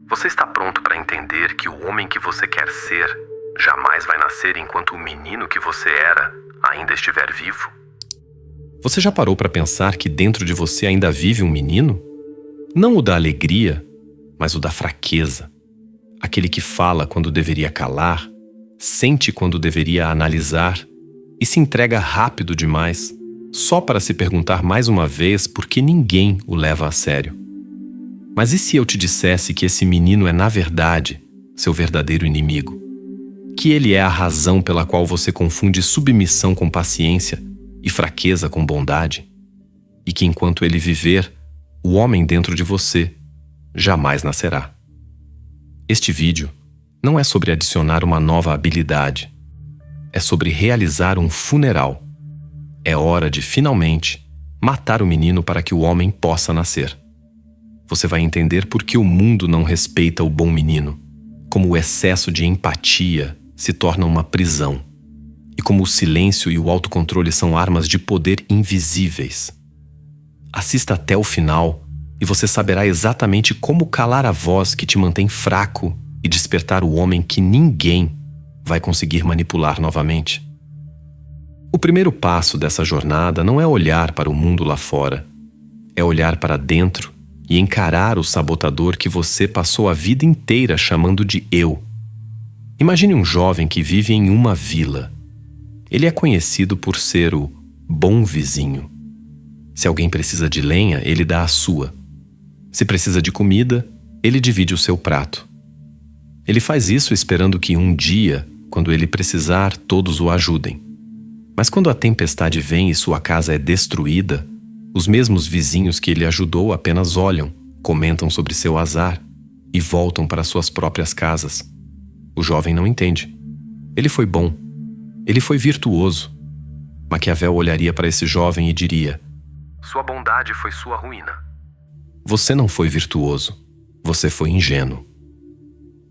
Você está pronto para entender que o homem que você quer ser jamais vai nascer enquanto o menino que você era ainda estiver vivo? Você já parou para pensar que dentro de você ainda vive um menino? Não o da alegria, mas o da fraqueza. Aquele que fala quando deveria calar, sente quando deveria analisar e se entrega rápido demais, só para se perguntar mais uma vez por que ninguém o leva a sério. Mas e se eu te dissesse que esse menino é, na verdade, seu verdadeiro inimigo? Que ele é a razão pela qual você confunde submissão com paciência e fraqueza com bondade? E que enquanto ele viver, o homem dentro de você jamais nascerá. Este vídeo não é sobre adicionar uma nova habilidade. É sobre realizar um funeral. É hora de, finalmente, matar o menino para que o homem possa nascer. Você vai entender por que o mundo não respeita o bom menino, como o excesso de empatia se torna uma prisão, e como o silêncio e o autocontrole são armas de poder invisíveis. Assista até o final e você saberá exatamente como calar a voz que te mantém fraco e despertar o homem que ninguém vai conseguir manipular novamente. O primeiro passo dessa jornada não é olhar para o mundo lá fora, é olhar para dentro e encarar o sabotador que você passou a vida inteira chamando de eu. Imagine um jovem que vive em uma vila. Ele é conhecido por ser o bom vizinho. Se alguém precisa de lenha, ele dá a sua. Se precisa de comida, ele divide o seu prato. Ele faz isso esperando que um dia, quando ele precisar, todos o ajudem. Mas quando a tempestade vem e sua casa é destruída, os mesmos vizinhos que ele ajudou apenas olham, comentam sobre seu azar e voltam para suas próprias casas. O jovem não entende. Ele foi bom. Ele foi virtuoso. Maquiavel olharia para esse jovem e diria: sua bondade foi sua ruína. Você não foi virtuoso. Você foi ingênuo.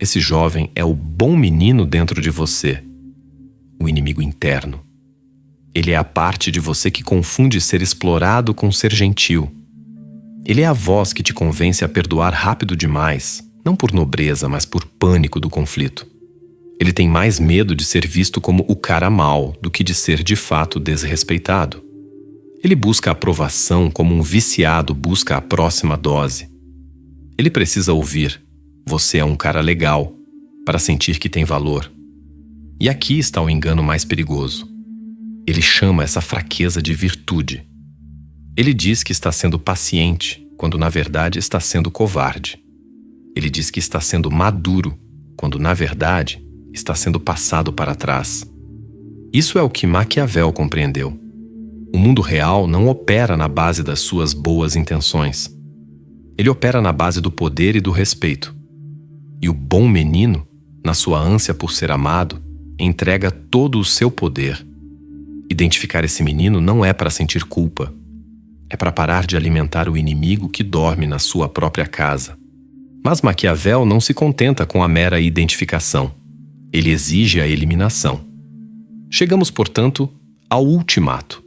Esse jovem é o bom menino dentro de você, o inimigo interno. Ele é a parte de você que confunde ser explorado com ser gentil. Ele é a voz que te convence a perdoar rápido demais, não por nobreza, mas por pânico do conflito. Ele tem mais medo de ser visto como o cara mau do que de ser de fato desrespeitado. Ele busca a aprovação como um viciado busca a próxima dose. Ele precisa ouvir: você é um cara legal, para sentir que tem valor. E aqui está o engano mais perigoso. Ele chama essa fraqueza de virtude. Ele diz que está sendo paciente, quando na verdade está sendo covarde. Ele diz que está sendo maduro, quando na verdade está sendo passado para trás. Isso é o que Maquiavel compreendeu. O mundo real não opera na base das suas boas intenções. Ele opera na base do poder e do respeito. E o bom menino, na sua ânsia por ser amado, entrega todo o seu poder. Identificar esse menino não é para sentir culpa. É para parar de alimentar o inimigo que dorme na sua própria casa. Mas Maquiavel não se contenta com a mera identificação. Ele exige a eliminação. Chegamos, portanto, ao ultimato.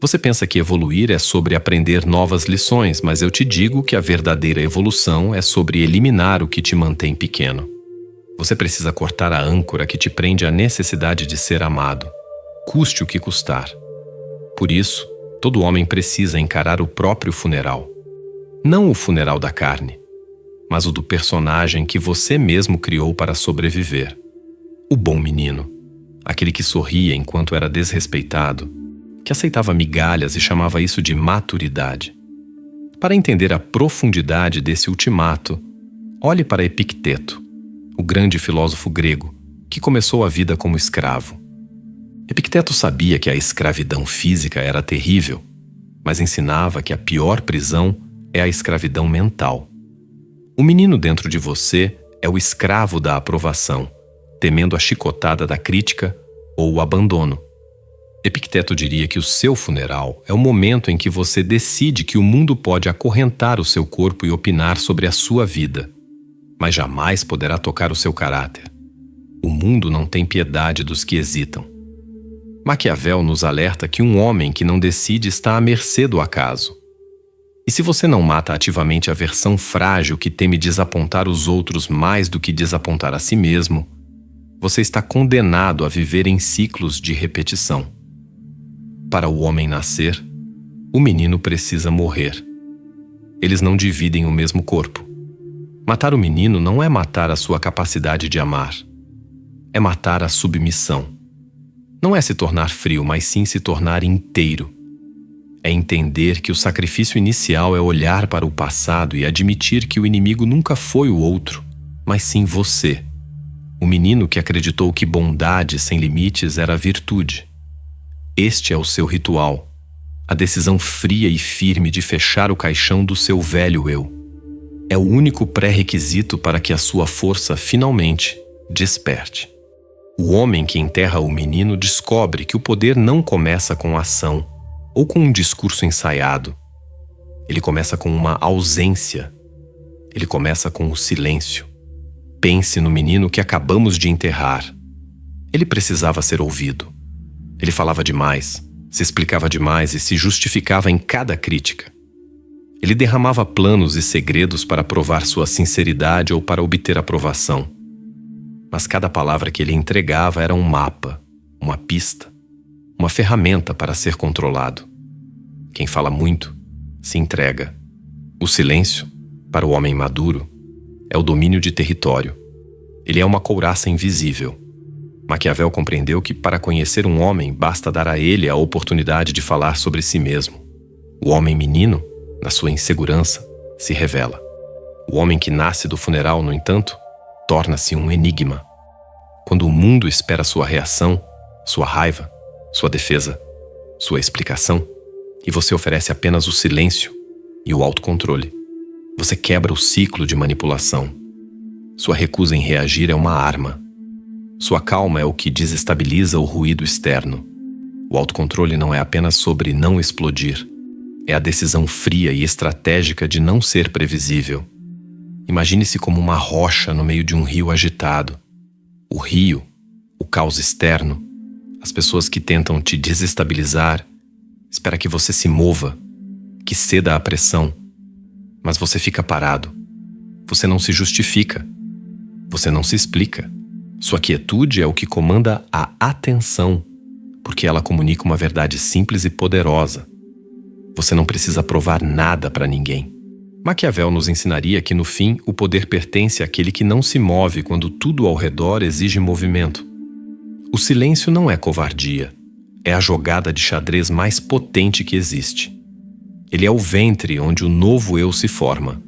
Você pensa que evoluir é sobre aprender novas lições, mas eu te digo que a verdadeira evolução é sobre eliminar o que te mantém pequeno. Você precisa cortar a âncora que te prende à necessidade de ser amado, custe o que custar. Por isso, todo homem precisa encarar o próprio funeral. Não o funeral da carne, mas o do personagem que você mesmo criou para sobreviver. O bom menino, aquele que sorria enquanto era desrespeitado, que aceitava migalhas e chamava isso de maturidade. Para entender a profundidade desse ultimato, olhe para Epicteto, o grande filósofo grego, que começou a vida como escravo. Epicteto sabia que a escravidão física era terrível, mas ensinava que a pior prisão é a escravidão mental. O menino dentro de você é o escravo da aprovação, temendo a chicotada da crítica ou o abandono. Epicteto diria que o seu funeral é o momento em que você decide que o mundo pode acorrentar o seu corpo e opinar sobre a sua vida, mas jamais poderá tocar o seu caráter. O mundo não tem piedade dos que hesitam. Maquiavel nos alerta que um homem que não decide está à mercê do acaso. E se você não mata ativamente a versão frágil que teme desapontar os outros mais do que desapontar a si mesmo, você está condenado a viver em ciclos de repetição. Para o homem nascer, o menino precisa morrer. Eles não dividem o mesmo corpo. Matar o menino não é matar a sua capacidade de amar. É matar a submissão. Não é se tornar frio, mas sim se tornar inteiro. É entender que o sacrifício inicial é olhar para o passado e admitir que o inimigo nunca foi o outro, mas sim você. O menino que acreditou que bondade sem limites era virtude. Este é o seu ritual, a decisão fria e firme de fechar o caixão do seu velho eu. É o único pré-requisito para que a sua força finalmente desperte. O homem que enterra o menino descobre que o poder não começa com ação ou com um discurso ensaiado. Ele começa com uma ausência. Ele começa com o silêncio. Pense no menino que acabamos de enterrar. Ele precisava ser ouvido. Ele falava demais, se explicava demais e se justificava em cada crítica. Ele derramava planos e segredos para provar sua sinceridade ou para obter aprovação. Mas cada palavra que ele entregava era um mapa, uma pista, uma ferramenta para ser controlado. Quem fala muito, se entrega. O silêncio, para o homem maduro, é o domínio de território. Ele é uma couraça invisível. Maquiavel compreendeu que para conhecer um homem basta dar a ele a oportunidade de falar sobre si mesmo. O homem menino, na sua insegurança, se revela. O homem que nasce do funeral, no entanto, torna-se um enigma. Quando o mundo espera sua reação, sua raiva, sua defesa, sua explicação, e você oferece apenas o silêncio e o autocontrole, você quebra o ciclo de manipulação. Sua recusa em reagir é uma arma. Sua calma é o que desestabiliza o ruído externo. O autocontrole não é apenas sobre não explodir. É a decisão fria e estratégica de não ser previsível. Imagine-se como uma rocha no meio de um rio agitado. O rio, o caos externo, as pessoas que tentam te desestabilizar, espera que você se mova, que ceda à pressão. Mas você fica parado. Você não se justifica. Você não se explica. Sua quietude é o que comanda a atenção, porque ela comunica uma verdade simples e poderosa. Você não precisa provar nada para ninguém. Maquiavel nos ensinaria que, no fim, o poder pertence àquele que não se move quando tudo ao redor exige movimento. O silêncio não é covardia. É a jogada de xadrez mais potente que existe. Ele é o ventre onde o novo eu se forma,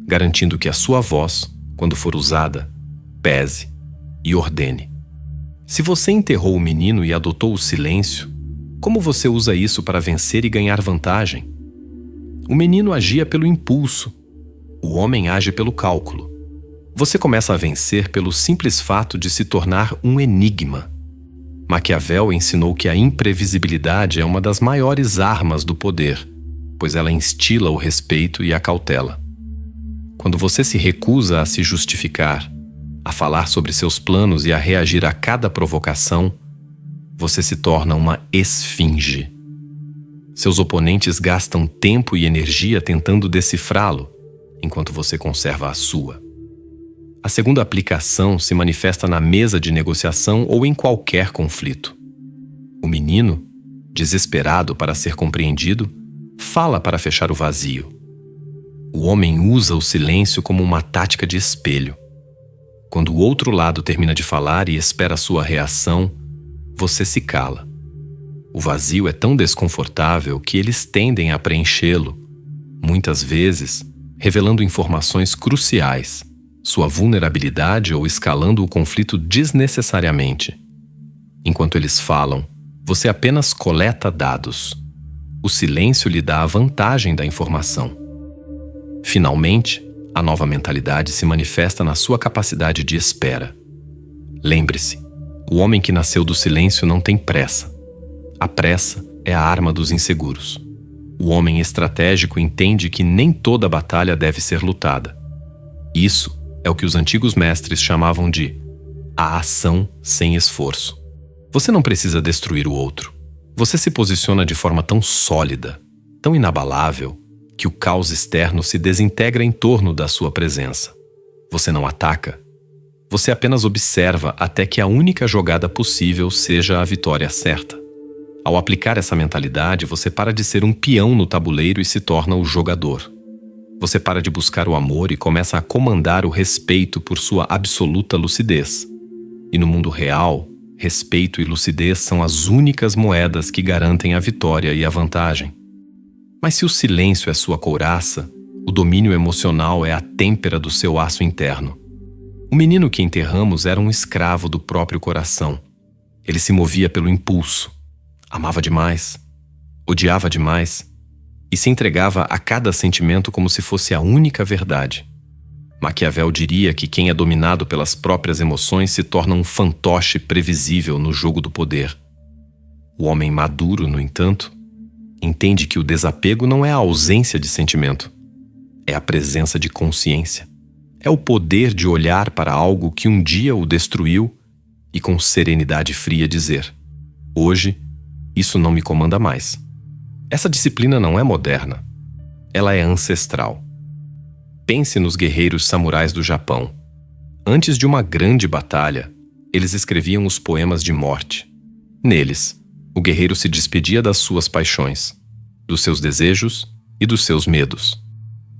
garantindo que a sua voz, quando for usada, pese e ordene. Se você enterrou o menino e adotou o silêncio, como você usa isso para vencer e ganhar vantagem? O menino agia pelo impulso. O homem age pelo cálculo. Você começa a vencer pelo simples fato de se tornar um enigma. Maquiavel ensinou que a imprevisibilidade é uma das maiores armas do poder, pois ela instila o respeito e a cautela. Quando você se recusa a se justificar, a falar sobre seus planos e a reagir a cada provocação, você se torna uma esfinge. Seus oponentes gastam tempo e energia tentando decifrá-lo, enquanto você conserva a sua. A segunda aplicação se manifesta na mesa de negociação ou em qualquer conflito. O menino, desesperado para ser compreendido, fala para fechar o vazio. O homem usa o silêncio como uma tática de espelho. Quando o outro lado termina de falar e espera sua reação, você se cala. O vazio é tão desconfortável que eles tendem a preenchê-lo, muitas vezes revelando informações cruciais, sua vulnerabilidade ou escalando o conflito desnecessariamente. Enquanto eles falam, você apenas coleta dados. O silêncio lhe dá a vantagem da informação. Finalmente, a nova mentalidade se manifesta na sua capacidade de espera. Lembre-se, o homem que nasceu do silêncio não tem pressa. A pressa é a arma dos inseguros. O homem estratégico entende que nem toda batalha deve ser lutada. Isso é o que os antigos mestres chamavam de a ação sem esforço. Você não precisa destruir o outro. Você se posiciona de forma tão sólida, tão inabalável, que o caos externo se desintegra em torno da sua presença. Você não ataca. Você apenas observa até que a única jogada possível seja a vitória certa. Ao aplicar essa mentalidade, você para de ser um peão no tabuleiro e se torna o jogador. Você para de buscar o amor e começa a comandar o respeito por sua absoluta lucidez. E no mundo real, respeito e lucidez são as únicas moedas que garantem a vitória e a vantagem. Mas se o silêncio é sua couraça, o domínio emocional é a têmpera do seu aço interno. O menino que enterramos era um escravo do próprio coração. Ele se movia pelo impulso. Amava demais, odiava demais e se entregava a cada sentimento como se fosse a única verdade. Maquiavel diria que quem é dominado pelas próprias emoções se torna um fantoche previsível no jogo do poder. O homem maduro, no entanto, entende que o desapego não é a ausência de sentimento, é a presença de consciência. É o poder de olhar para algo que um dia o destruiu e com serenidade fria dizer: hoje, isso não me comanda mais. Essa disciplina não é moderna. Ela é ancestral. Pense nos guerreiros samurais do Japão. Antes de uma grande batalha, eles escreviam os poemas de morte. Neles, o guerreiro se despedia das suas paixões, dos seus desejos e dos seus medos.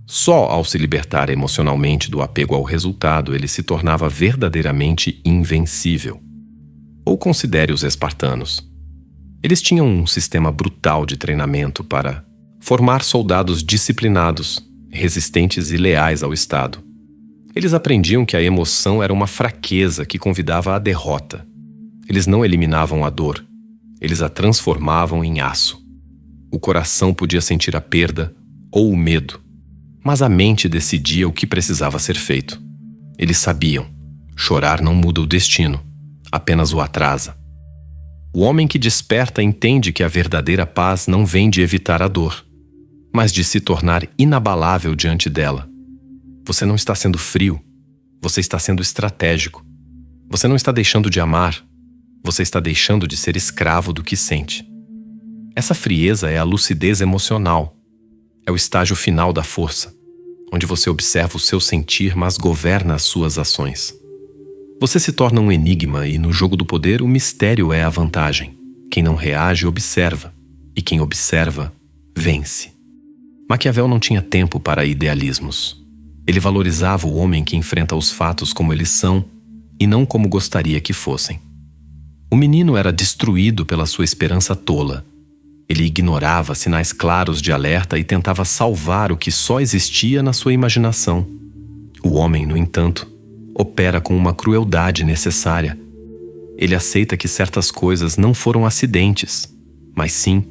Só ao se libertar emocionalmente do apego ao resultado, ele se tornava verdadeiramente invencível. Ou considere os espartanos. Eles tinham um sistema brutal de treinamento para formar soldados disciplinados, resistentes e leais ao Estado. Eles aprendiam que a emoção era uma fraqueza que convidava à derrota. Eles não eliminavam a dor, eles a transformavam em aço. O coração podia sentir a perda ou o medo, mas a mente decidia o que precisava ser feito. Eles sabiam, chorar não muda o destino, apenas o atrasa. O homem que desperta entende que a verdadeira paz não vem de evitar a dor, mas de se tornar inabalável diante dela. Você não está sendo frio, você está sendo estratégico. Você não está deixando de amar, você está deixando de ser escravo do que sente. Essa frieza é a lucidez emocional. É o estágio final da força, onde você observa o seu sentir, mas governa as suas ações. Você se torna um enigma e, no jogo do poder, o mistério é a vantagem. Quem não reage, observa. E quem observa, vence. Maquiavel não tinha tempo para idealismos. Ele valorizava o homem que enfrenta os fatos como eles são e não como gostaria que fossem. O menino era destruído pela sua esperança tola. Ele ignorava sinais claros de alerta e tentava salvar o que só existia na sua imaginação. O homem, no entanto, opera com uma crueldade necessária. Ele aceita que certas coisas não foram acidentes, mas sim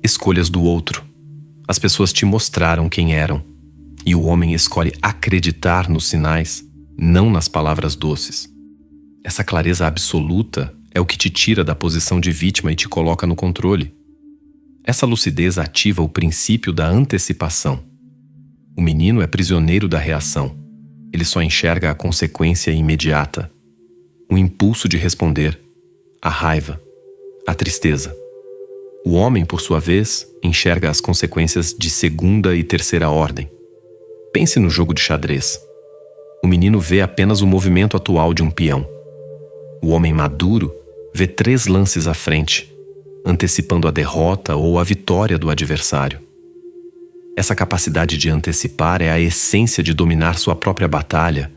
escolhas do outro. As pessoas te mostraram quem eram, e o homem escolhe acreditar nos sinais, não nas palavras doces. Essa clareza absoluta é o que te tira da posição de vítima e te coloca no controle. Essa lucidez ativa o princípio da antecipação. O menino é prisioneiro da reação. Ele só enxerga a consequência imediata, o impulso de responder, a raiva, a tristeza. O homem, por sua vez, enxerga as consequências de segunda e terceira ordem. Pense no jogo de xadrez. O menino vê apenas o movimento atual de um peão. O homem maduro vê 3 lances à frente, antecipando a derrota ou a vitória do adversário. Essa capacidade de antecipar é a essência de dominar sua própria batalha.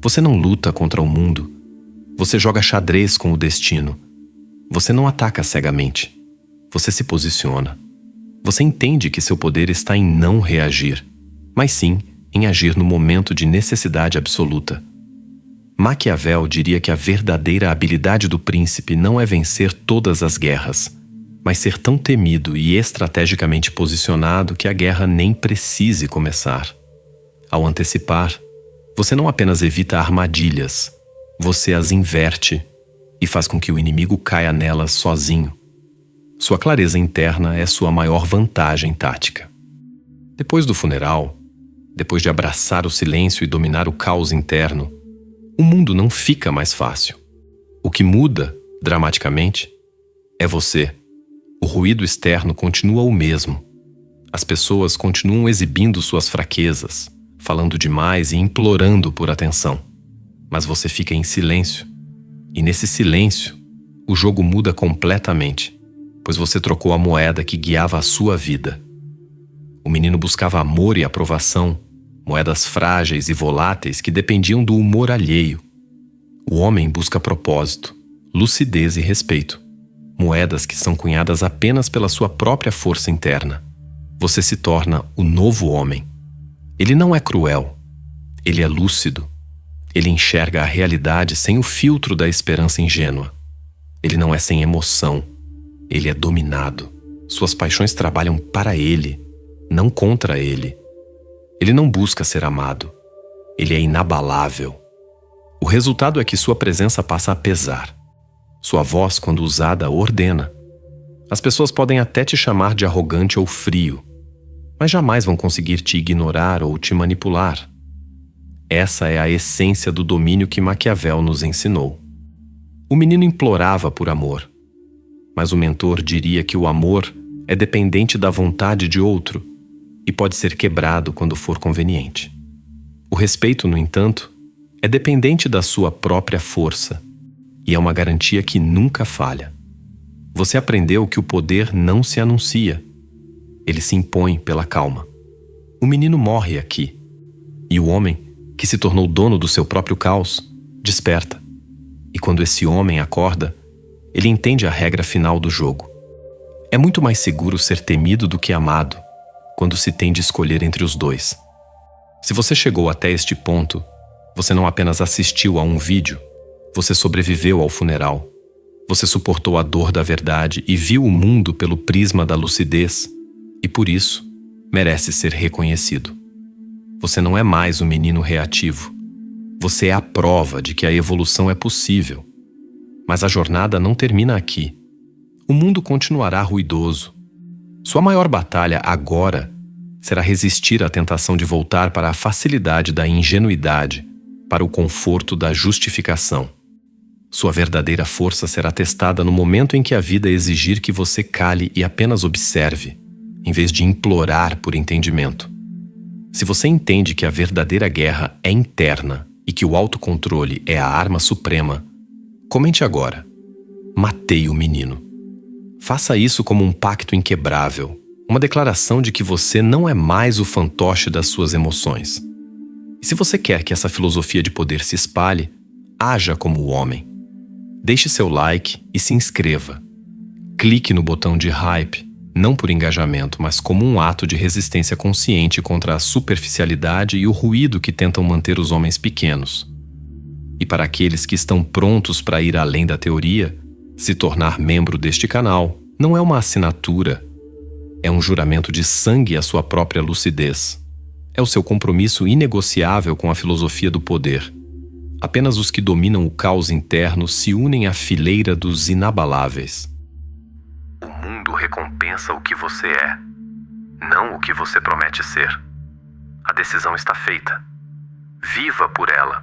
Você não luta contra o mundo. Você joga xadrez com o destino. Você não ataca cegamente. Você se posiciona. Você entende que seu poder está em não reagir, mas sim em agir no momento de necessidade absoluta. Maquiavel diria que a verdadeira habilidade do príncipe não é vencer todas as guerras, mas ser tão temido e estrategicamente posicionado que a guerra nem precise começar. Ao antecipar, você não apenas evita armadilhas, você as inverte e faz com que o inimigo caia nelas sozinho. Sua clareza interna é sua maior vantagem tática. Depois do funeral, depois de abraçar o silêncio e dominar o caos interno, o mundo não fica mais fácil. O que muda, dramaticamente, é você. O ruído externo continua o mesmo. As pessoas continuam exibindo suas fraquezas, falando demais e implorando por atenção. Mas você fica em silêncio. E nesse silêncio, o jogo muda completamente, pois você trocou a moeda que guiava a sua vida. O menino buscava amor e aprovação, moedas frágeis e voláteis que dependiam do humor alheio. O homem busca propósito, lucidez e respeito, moedas que são cunhadas apenas pela sua própria força interna. Você se torna o novo homem. Ele não é cruel. Ele é lúcido. Ele enxerga a realidade sem o filtro da esperança ingênua. Ele não é sem emoção. Ele é dominado. Suas paixões trabalham para ele, não contra ele. Ele não busca ser amado. Ele é inabalável. O resultado é que sua presença passa a pesar. Sua voz, quando usada, ordena. As pessoas podem até te chamar de arrogante ou frio, mas jamais vão conseguir te ignorar ou te manipular. Essa é a essência do domínio que Maquiavel nos ensinou. O menino implorava por amor, mas o mentor diria que o amor é dependente da vontade de outro e pode ser quebrado quando for conveniente. O respeito, no entanto, é dependente da sua própria força e é uma garantia que nunca falha. Você aprendeu que o poder não se anuncia. Ele se impõe pela calma. O menino morre aqui. E o homem, que se tornou dono do seu próprio caos, desperta. E quando esse homem acorda, ele entende a regra final do jogo. É muito mais seguro ser temido do que amado, quando se tem de escolher entre os dois. Se você chegou até este ponto, você não apenas assistiu a um vídeo, você sobreviveu ao funeral. Você suportou a dor da verdade e viu o mundo pelo prisma da lucidez, e por isso merece ser reconhecido. Você não é mais um menino reativo. Você é a prova de que a evolução é possível. Mas a jornada não termina aqui. O mundo continuará ruidoso. Sua maior batalha agora será resistir à tentação de voltar para a facilidade da ingenuidade, para o conforto da justificação. Sua verdadeira força será testada no momento em que a vida exigir que você cale e apenas observe, em vez de implorar por entendimento. Se você entende que a verdadeira guerra é interna e que o autocontrole é a arma suprema, comente agora: matei o menino. Faça isso como um pacto inquebrável, uma declaração de que você não é mais o fantoche das suas emoções. E se você quer que essa filosofia de poder se espalhe, haja como o homem. Deixe seu like e se inscreva. Clique no botão de hype, não por engajamento, mas como um ato de resistência consciente contra a superficialidade e o ruído que tentam manter os homens pequenos. E para aqueles que estão prontos para ir além da teoria, se tornar membro deste canal não é uma assinatura, é um juramento de sangue à sua própria lucidez. É o seu compromisso inegociável com a filosofia do poder. Apenas os que dominam o caos interno se unem à fileira dos inabaláveis. O mundo recompensa o que você é, não o que você promete ser. A decisão está feita. Viva por ela.